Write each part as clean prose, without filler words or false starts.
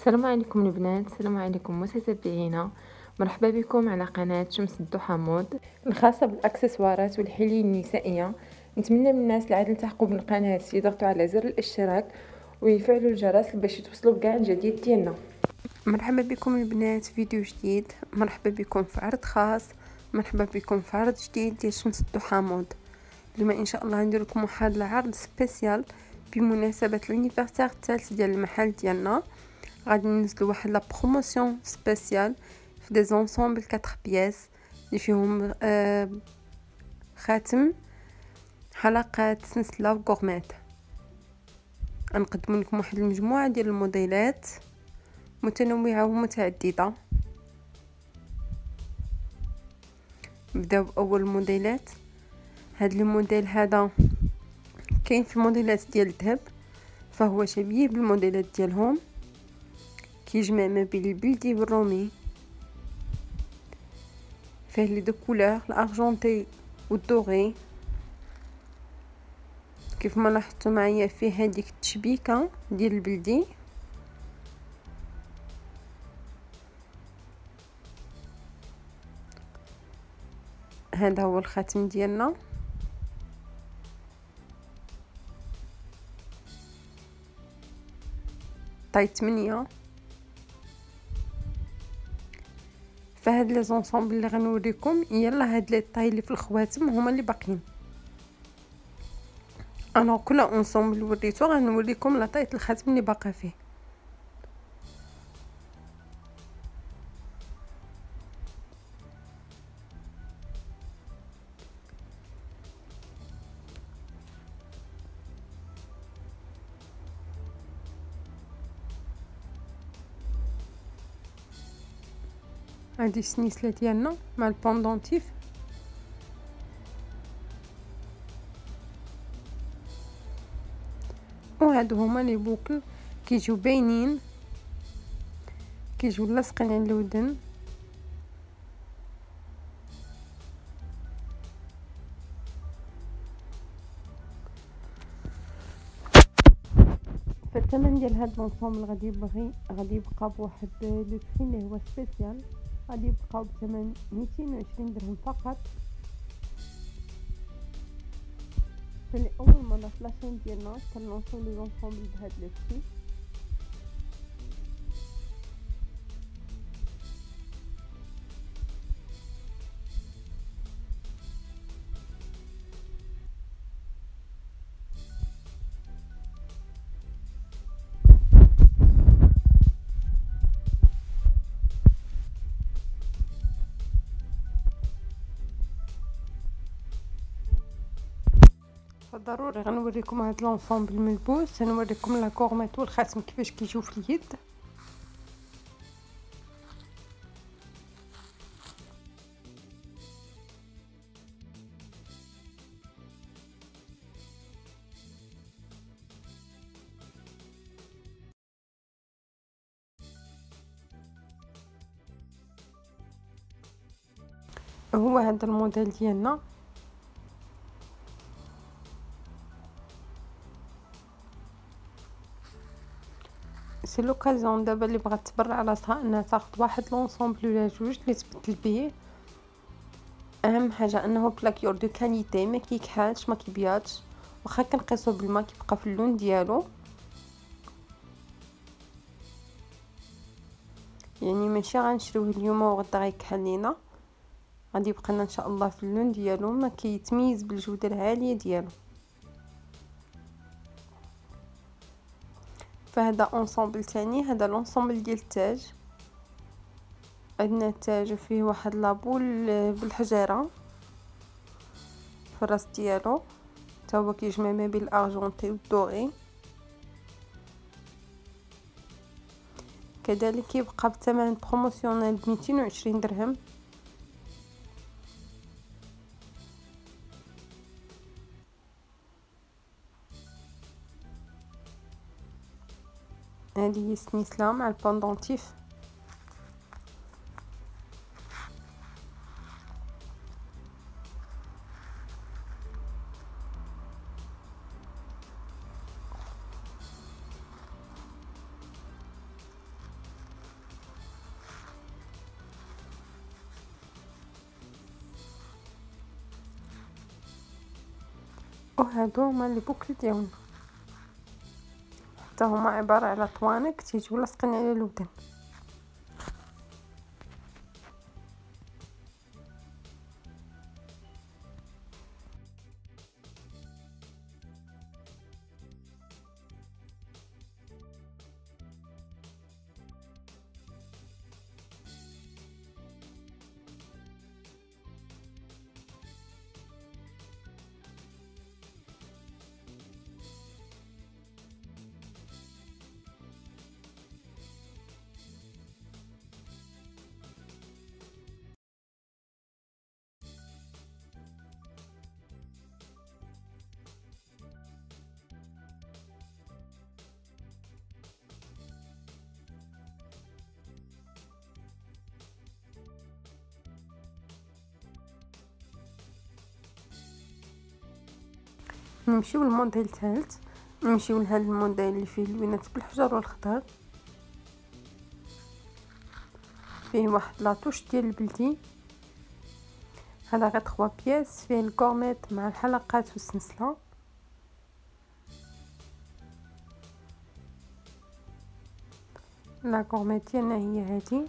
السلام عليكم البنات، السلام عليكم متتبعينا. مرحبا بكم على قناة شمس الضحى مود الخاصة بالاكسسوارات والحلي النسائية. نتمنى من الناس اللي عاد التحقوا بالقناة يضغطوا على زر الاشتراك ويفعلوا الجرس باش يتوصلوا بكاع الجديد ديالنا. مرحبا بكم البنات، فيديو جديد. مرحبا بكم في عرض خاص، مرحبا بكم في عرض جديد ديال شمس الضحى مود. اليوم ان شاء الله ندير لكم واحد العرض سبيسيال بمناسبه لونيفرسير الثالث ديال المحل ديالنا. غادي ننزلوا واحد لا بروموسيون سبيسيال في دي زونسومبل 4 بياس اللي فيهم خاتم، حلقات، سلسله وغورميت. غنقدم لكم واحد المجموعه ديال الموديلات متنوعه ومتعدده. نبداو باول موديلات. هذا الموديل هذا كاين في الموديلات ديال الذهب، فهو شبيه بالموديلات ديالهم، كيجمع ما بين البلدي والرومي. فيه لي دو كولور الارجونتي والدوغي. كيف ما لاحظتوا معايا فيه هذيك التشبيكه ديال البلدي. هذا هو الخاتم ديالنا. طاي 8. فهاد لي زونسومبل اللي غنوريكم، يلا هاد لي طاي اللي في الخواتم هما اللي باقيين. انا كل اونسومبل وريتو غنوريكم لا طاي الخاتم اللي باقا فيه. هادي السنيسله ديالنا مع البوندونتيف. وهادو هما لي بوكل كيجيو باينين، كيجيو لاصقين على الودن. فالثمن ديال هاد لونسومبل غادي يبقى بواحد لو بري اللي هو سبيسيال، غادي يبقاو بثمن 220 درهم فقط. فاللي اول مره في لاشين ديالنا كنلونسو لي زونسومبل بهاد لو بري. فضروري غنوريكم هاد لونسومبل ملبوس، غنوريكم لا كورميت والخاتم كيفاش كيجيو في اليد. هو هذا الموديل ديالنا. سي لوكازيون دابا اللي بغات تبرع راسها انها تاخذ واحد لونسومبل ولا جوج اللي تبدل بيه. اهم حاجه انه بلاكيور دو كاليتي، ما كيكحالش ما كيبيضش، واخا كنقيسو بالماء كيبقى في اللون ديالو. يعني ماشي غنشريوه اليوم وغدا غيكحل لينا، غادي يبقى لنا ان شاء الله في اللون ديالو، ما كيتميز بالجوده العاليه ديالو. فهذا اونسومبل ثاني، هذا لونسومبل ديال التاج. عندنا التاج فيه واحد لابول بالحجاره في الراس ديالو، حتى هو كيجمع ما بين الارجونتي والدوغي. كذلك كيبقى بثمن بروموسيونيل ب 220 درهم. هذه هي السنيسله مع البوندونتيف. وهادو هما لي بوكل ديالنا، حتى هما عباره على طوانق تيجيو لاصقين على الودن. نمشيو للموديل الثالث، نمشيو لهذا الموديل اللي فيه اللوينات بالحجر والخضر، فيه واحد لاطوش ديال البلدي. هذا غير 3 بياس، فيه الكورنيت مع الحلقات والسلسله. لا كورنيت ديالنا هي هذه.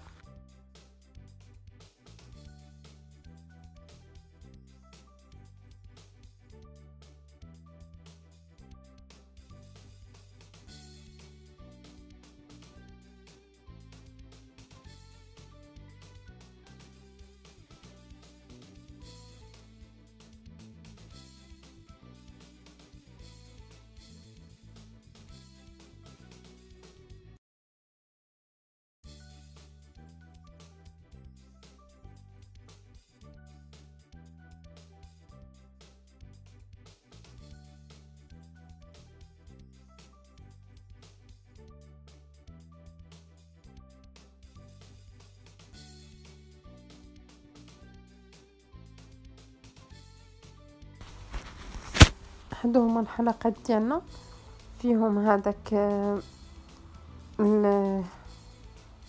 هادو هما الحلقات ديالنا، فيهم هذاك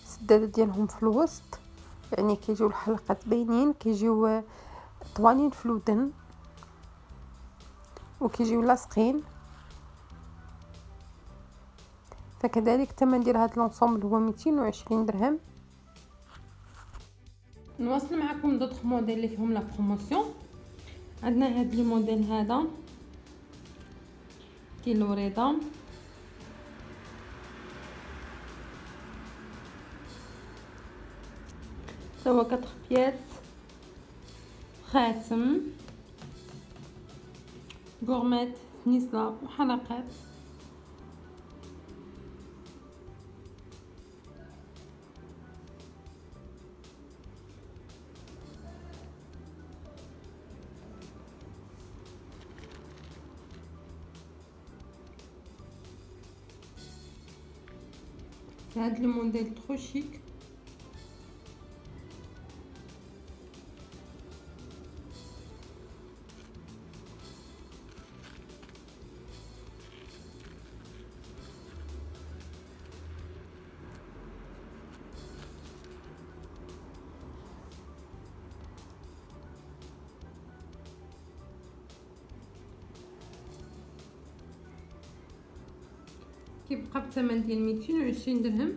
السداده ديالهم في الوسط، يعني كيجيو الحلقات باينين، كيجيو طوالين في الودن وكيجيو لاصقين. فكذلك الثمن ديال هذا لونسومبل هو 220 درهم. نواصل معكم دوطخ موديل اللي فيهم لا بروموسيون. عندنا هذا الموديل هذا كاين الوريضه، هو 4 بياس، خاتم، غورميت، سنيسله وحلقات. هذا الموديل ترو شيك. كيبقى بثمن ديال 220 درهم.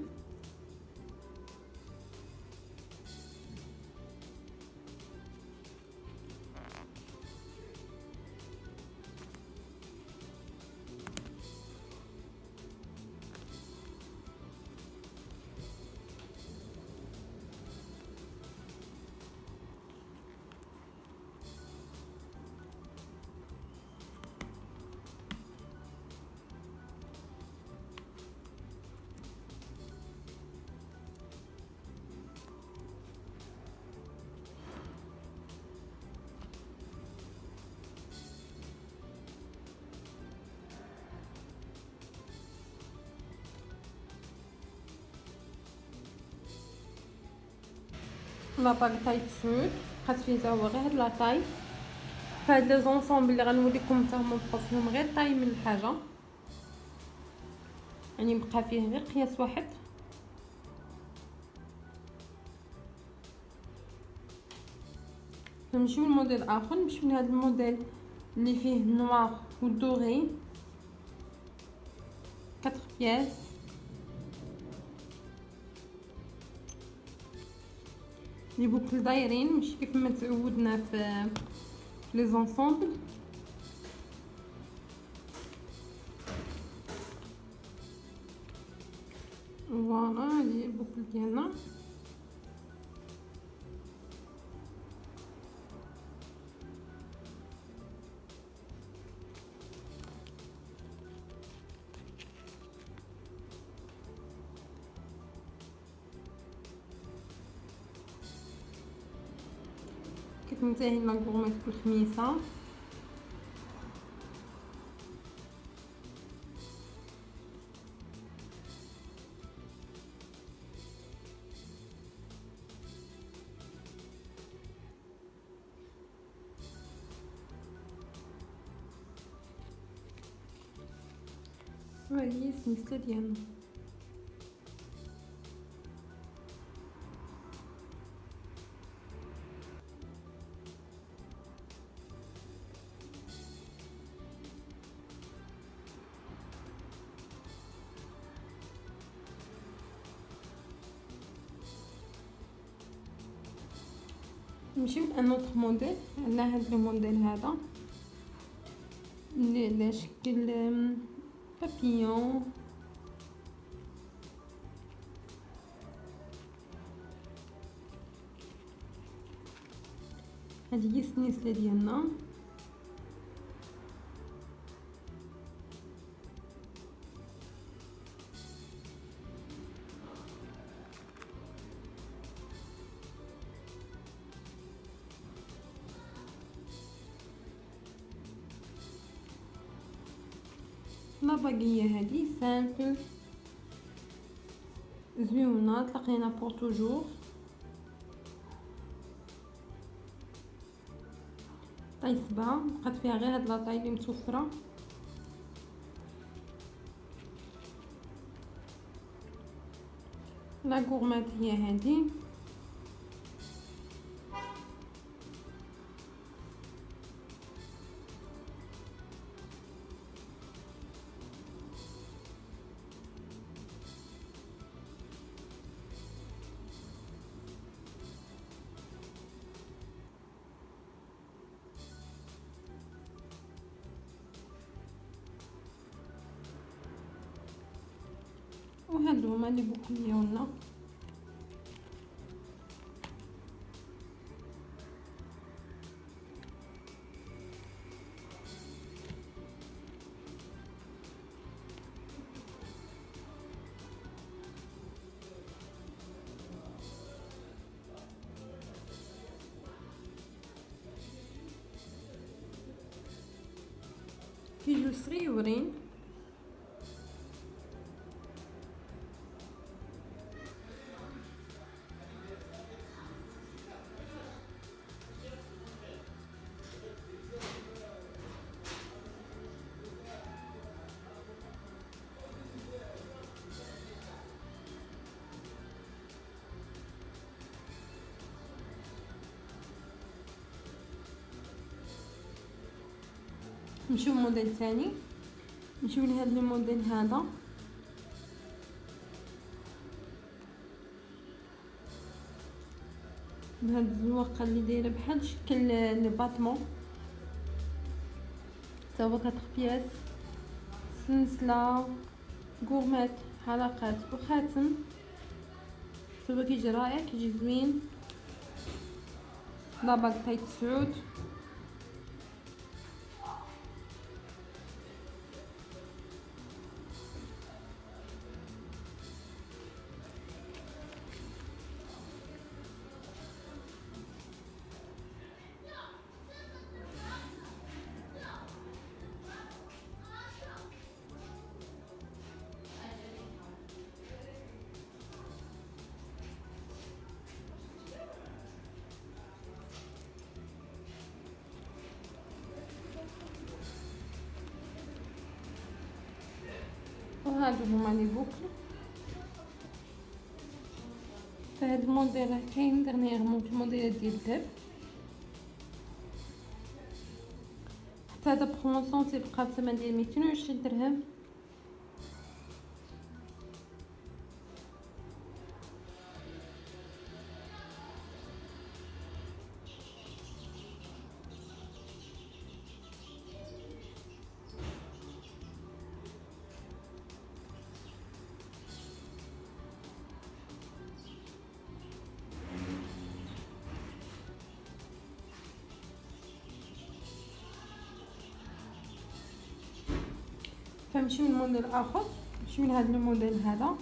لاباك تاي تسود بقات فيه تا هو غير هاد لاطاي. فهاد لي زونسومبل اللي غنوريكم حتى هما بقاو فيهم غير طاي من الحاجه، يعني بقى فيه غير قياس واحد. نمشيو لموديل اخر، نمشيو لهذا الموديل اللي فيه نوار والدوغي 4 بياس. لي بوكل دايرين ماشي كيف ما تعودنا في لي زونسومبل. فوالا هادي البوكل ديالنا. كتنتهي لاكوغميت بالخميسه. وهذه هي السنسله ديالنا. نمشيو لان اوتر موديل. عندنا هاد الموديل هذا اللي على شكل بابيون. هذه هي السنسله ديالنا. لا باقيه هذه سامبل زوينه تلاقينا بور توجور. طاي 7 بقات فيها غير هاد لاطاي اللي متوفره. لا غورمات هي هذه. وهادو هما لي بوكل ديالنا. كيجيو صغيورين. نمشيو لموديل ثاني. نمشيو لهذا الموديل هذا. بهاد الزواقه اللي دايره بحال شكل لي باتمون. تا هو 4 بياس. سلسله غورميت حلقات وخاتم. تا هو كيجي رائع كيجي زوين. لاباك تاي 9. وهادو هما لي بوكل. فهاد الموديل راه كاين دغنيغمون في الموديلات ديال الذهب. هذا بروموسيون تيبقى بثمن ديال 220 درهم. فنمشي من الموديل اخر، نمشي من هذا الموديل هذا.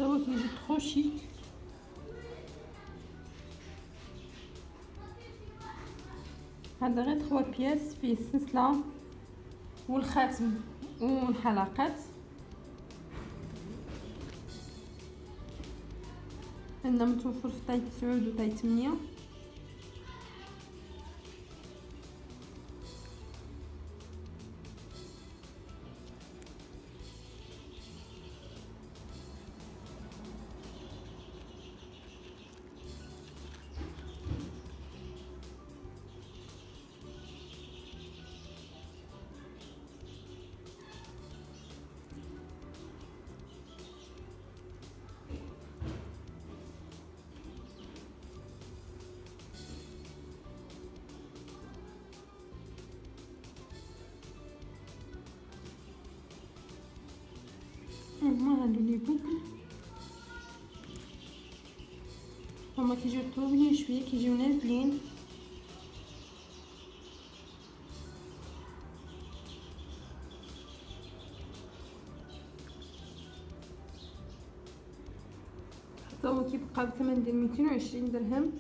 هو كيجي ترو شيك. هذا غير 3 بياس فيه السلسله والخاتم والحلقات. عندنا متوفر في طاي 9 و طاي 8. هما هادو لي بوكل، هما كيجيو طويلين شويه، كيجيو نازلين. حتى هو كيبقى بثمن ديال 220 درهم.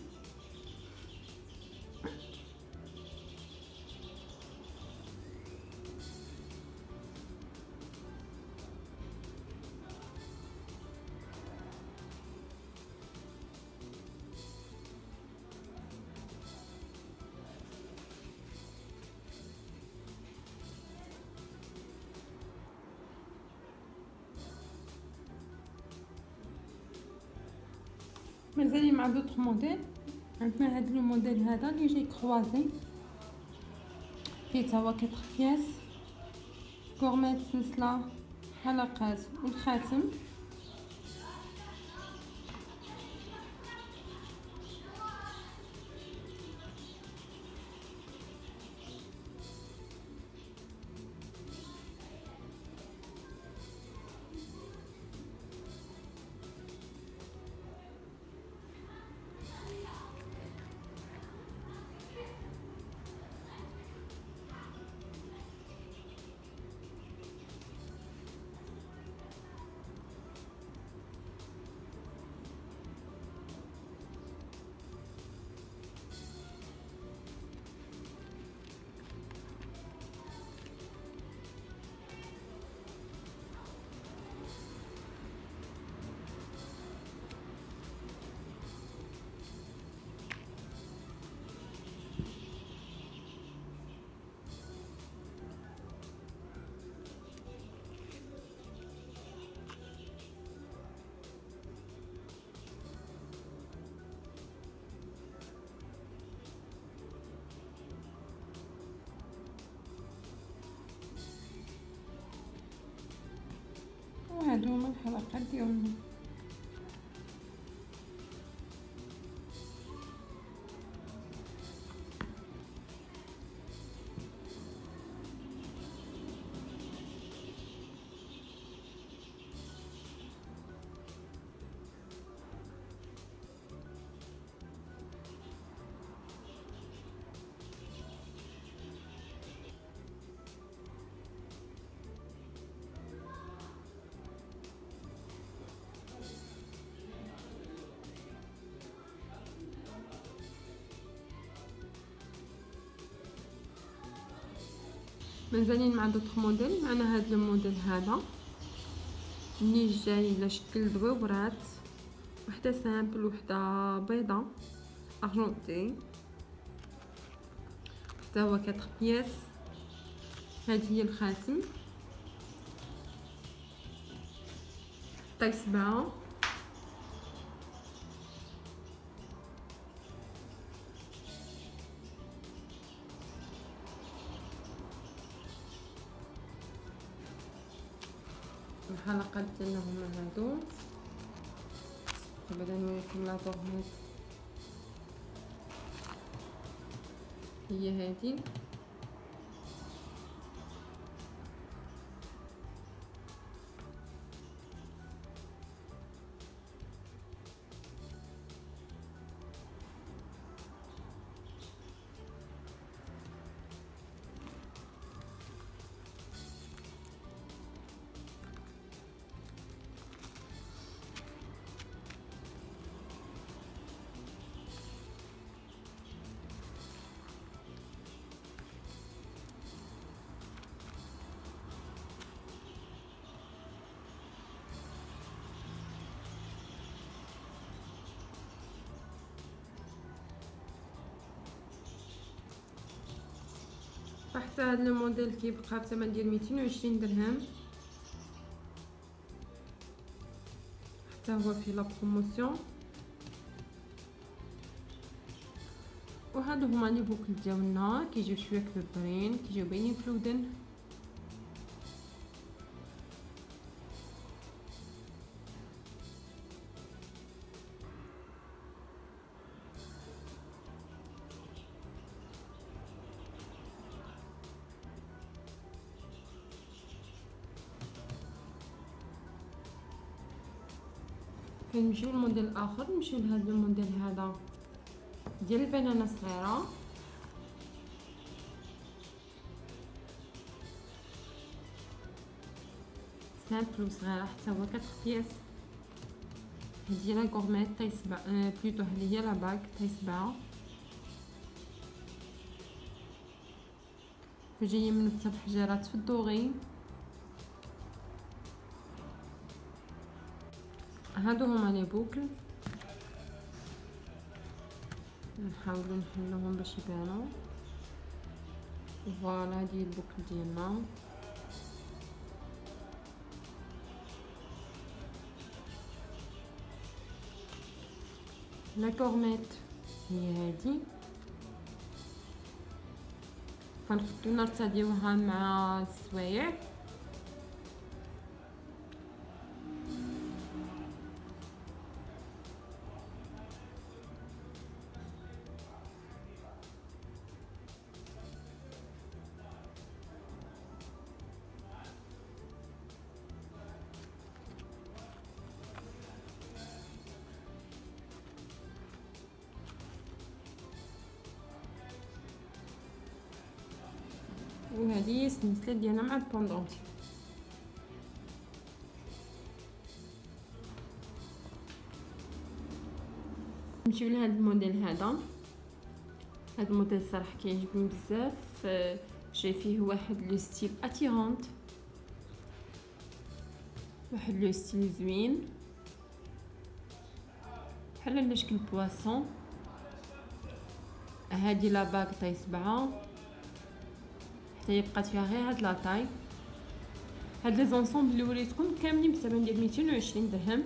مازال مع دوطخ موديل. عندنا هاد الموديل هذا اللي جاي كروازي، فيه تا هو 4 بياس، كورميت، سلسله، حلقات والخاتم. وهادو هما الحلقات ديالهم. مازالين مع دوطخ موديل. معنا هذا الموديل هذا اللي جاي على شكل دويورات، وحده سامبل وحده بيضه ارجونتي. حتى هو 4 بياس. هذه هي الخاتم طاي 7. الحلقات ديالنا هما هادو. دابا نوريكم لا غورميت هي هادي. حتى هذا الموديل كيبقى بثمن ديال 220 درهم، حتى هو في لا بروموسيون. وهادو هما لي بوكل ديالنا، كيجيو شويه كبرين، كيجيو باينين في الودن. كنمشيو للموديل الاخر، نمشيو لهذا الموديل هذا ديال البنانه صغيره. سامبل وصغيره، حتى هو 4 بياس. هادي لا غورميت تاي 7 بلوتو، هادي هي لا باك تاي 7 وجايه من الحجرات في الدوغي. هادو هما لي بوكل، نحاولوا نحلوهم باش يبانوا. فوالا هادي البوكل ديالنا. لا غورميت هي هادي، كنقدو نرتديوها مع السوايع. وهذه السلسله ديالنا مع البوندونتي. نمشيو لهذا الموديل هذا. هذا الموديل صراحه كيعجبني بزاف، جاي فيه واحد لو ستيل اتيرونت، واحد لو ستيل زوين بحال على شكل بواسون. هذه لا باك طاي 7 حتى بقات فيها غير هاد لاطاي. هاد لي زونسومبل اللي وريتكم كاملين بثمن ديال 220 درهم.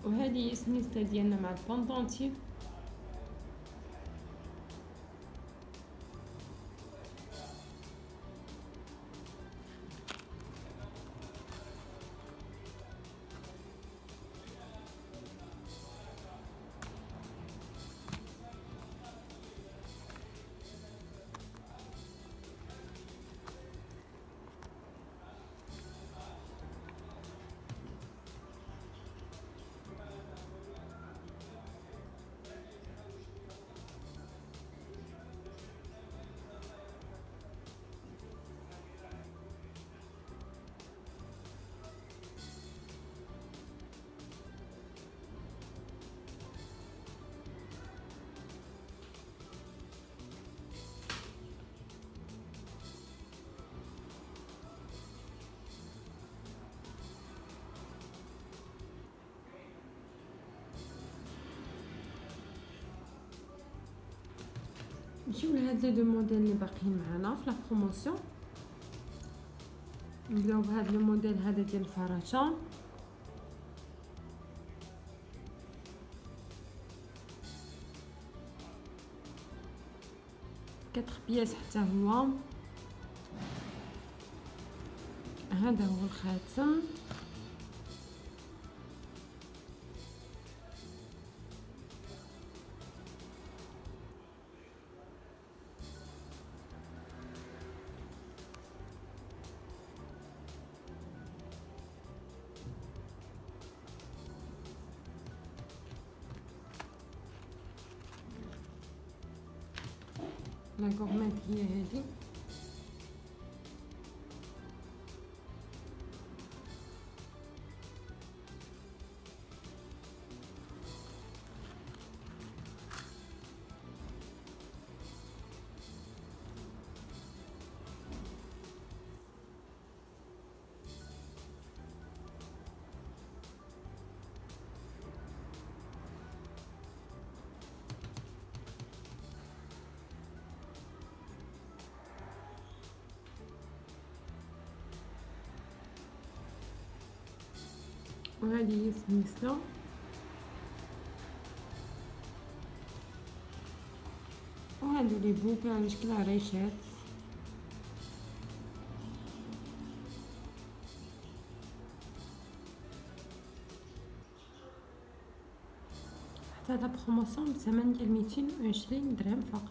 وهذه هي السميسه ديالنا مع البوندونتي. نمشيو لهاد لي دو موديل اللي باقيين معنا في لا بروموسيون. نبداو بهذا الموديل هذا ديال الفراشه. كتخبياس حتى هو. هذا هو الخاتم. لا غورميت هي هذه. وهذه هي سميسلة. وهادو لي بوكل على شكل عريشات. حتى هذا بروموسيون بثمن ديال 220 درهم فقط.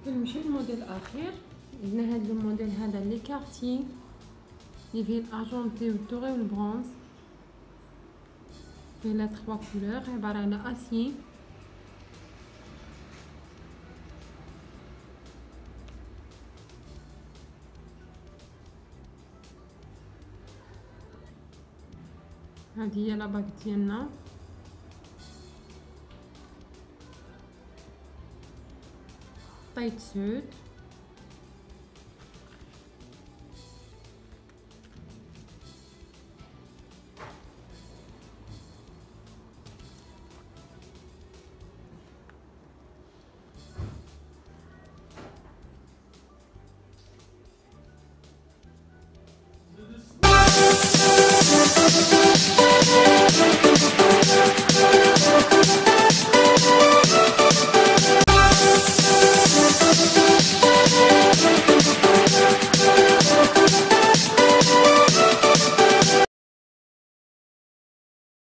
نمشي للموديل الاخير. عندنا هذا الموديل هذا لي كارتي اللي فيه الارجونتي والدوري والبرونز، فيه لا 3 كولور، عباره على اسي. هذه هي لا باك ديالنا. طيت سود